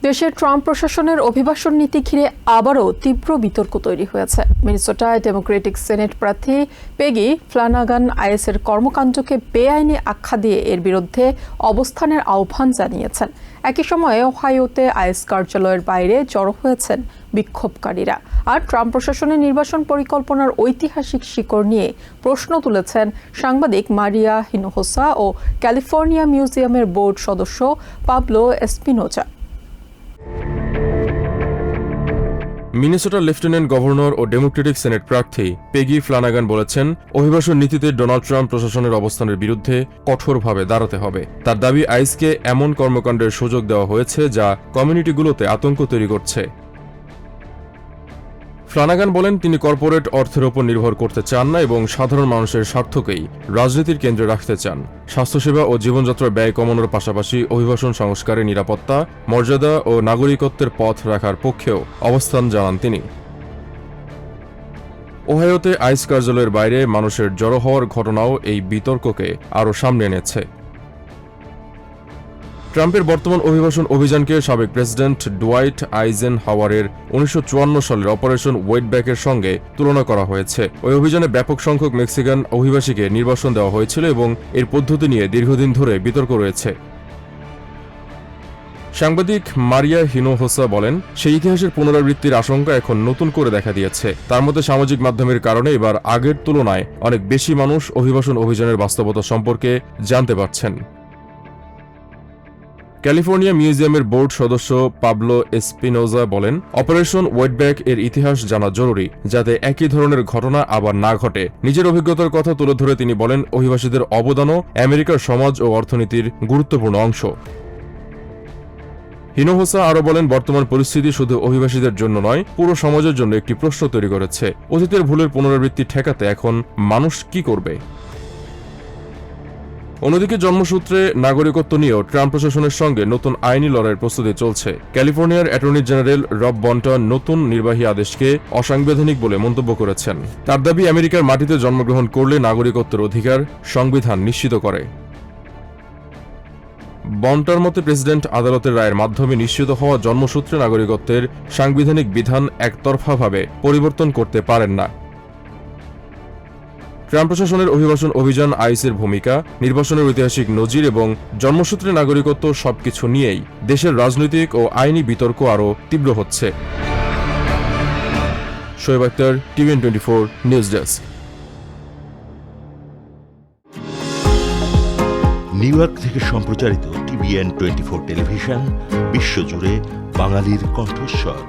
দেশের ট্রাম্প প্রশাসনের অভিবাসন নীতি ঘিরে আবারও তীব্র বিতর্ক তৈরি হয়েছে। মিনেসোটায় ডেমোক্রেটিক সেনেট প্রার্থী পেগি ফ্লানাগান আইএসের কর্মকাণ্ডকে বেআইনি আখ্যা দিয়ে এর বিরুদ্ধে অবস্থানের আহ্বান জানিয়েছেন। একই সময়ে ওহাইওতে আইএস কার্যালয়ের বাইরে জড়ো হয়েছেন বিক্ষোভকারীরা। আর ট্রাম্প প্রশাসনের নির্বাচন পরিকল্পনার ঐতিহাসিক শিকড় নিয়ে প্রশ্ন তুলেছেন সাংবাদিক মারিয়া হিনোহোসা ও ক্যালিফোর্নিয়া মিউজিয়ামের বোর্ড সদস্য পাবলো এসপিনোজা। মিনেসোটার লেফটেন্যান্ট গভর্নর ও ডেমোক্রেটিক সেনেট প্রার্থী পেগি ফ্লানাগান বলেছেন, অভিবাসন নীতিতে ডোনাল্ড ট্রাম্প প্রশাসনের অবস্থানের বিরুদ্ধে কঠোরভাবে দাঁড়াতে হবে। তার দাবি, আইএসকে এমন কর্মকাণ্ডের সুযোগ দেওয়া হয়েছে যা কমিউনিটিগুলোতে আতঙ্ক তৈরি করছে। ফ্লানাগান বলেন, তিনি কর্পোরেট অর্থের ওপর নির্ভর করতে চান না এবং সাধারণ মানুষের স্বার্থকেই রাজনীতির কেন্দ্রে রাখতে চান। স্বাস্থ্যসেবা ও জীবনযাত্রার ব্যয় কমানোর পাশাপাশি অভিবাসন সংস্কারে নিরাপত্তা, মর্যাদা ও নাগরিকত্বের পথ রাখার পক্ষেও অবস্থান জানান তিনি। ওহাইওতে আইস কার্যালয়ের বাইরে মানুষের জড়ো হওয়ার ঘটনাও এই বিতর্ককে আরও সামনে এনেছে। ট্রাম্পের বর্তমান অভিবাসন অভিযানকে সাবেক প্রেসিডেন্ট ডুয়াইট আইজেন হাওয়ারের 1954 সালের অপারেশন ওয়েটব্যাকের সঙ্গে তুলনা করা হয়েছে। ওই অভিযানে ব্যাপক সংখ্যক মেক্সিকান অভিবাসীকে নির্বাসন দেওয়া হয়েছিল এবং এর পদ্ধতি নিয়ে দীর্ঘদিন ধরে বিতর্ক রয়েছে। সাংবাদিক মারিয়া হিনোহোসা বলেন, সেই ইতিহাসের পুনরাবৃত্তির আশঙ্কা এখন নতুন করে দেখা দিয়েছে। তার মধ্যে সামাজিক মাধ্যমের কারণে এবার আগের তুলনায় অনেক বেশি মানুষ অভিবাসন অভিযানের বাস্তবতা সম্পর্কে জানতে পারছেন। ক্যালিফোর্নিয়া মিউজিয়ামের বোর্ড সদস্য পাবলো এসপিনোজা বলেন, অপারেশন ওয়েটব্যাক এর ইতিহাস জানা জরুরি, যাতে একই ধরনের ঘটনা আবার না ঘটে। নিজের অভিজ্ঞতার কথা তুলে ধরে তিনি বলেন, অভিবাসীদের অবদানও আমেরিকার সমাজ ও অর্থনীতির গুরুত্বপূর্ণ অংশ। হিনোহোসা আরও বলেন, বর্তমান পরিস্থিতি শুধু অভিবাসীদের জন্য নয়, পুরো সমাজের জন্য একটি প্রশ্ন তৈরি করেছে। অতীতের ভুলের পুনরাবৃত্তি ঠেকাতে এখন মানুষ কি করবে? অন্যদিকে জন্মসূত্রে নাগরিকত্ব নিয়েও ট্রাম্প প্রশাসনের সঙ্গে নতুন আইনি লড়াইয়ের প্রস্তুতি চলছে। ক্যালিফোর্নিয়ার অ্যাটর্নি জেনারেল রব বন্টন নতুন নির্বাহী আদেশকে অসাংবিধানিক বলে মন্তব্য করেছেন। তার দাবি, আমেরিকার মাটিতে জন্মগ্রহণ করলে নাগরিকত্বের অধিকার সংবিধান নিশ্চিত করে। বন্টার মতে, প্রেসিডেন্ট আদালতের রায়ের মাধ্যমে নিশ্চিত হওয়া জন্মসূত্রে নাগরিকত্বের সাংবিধানিক বিধান একতরফাভাবে পরিবর্তন করতে পারেন না। ট্রাম্প প্রশাসনের অভিবাসন অভিযান, আইসের ভূমিকা, নির্বাচনের ঐতিহাসিক নজির এবং জন্মসূত্রে নাগরিকত্ব সবকিছু নিয়েই দেশের রাজনৈতিক ও আইনি বিতর্ক আরও তীব্র হচ্ছে। Shoaib Akhtar, TVN24 news desk. New York থেকে সম্প্রচারিত TVN24 টেলিভিশন বিশ্বজুড়ে বাঙালির কণ্ঠস্বর।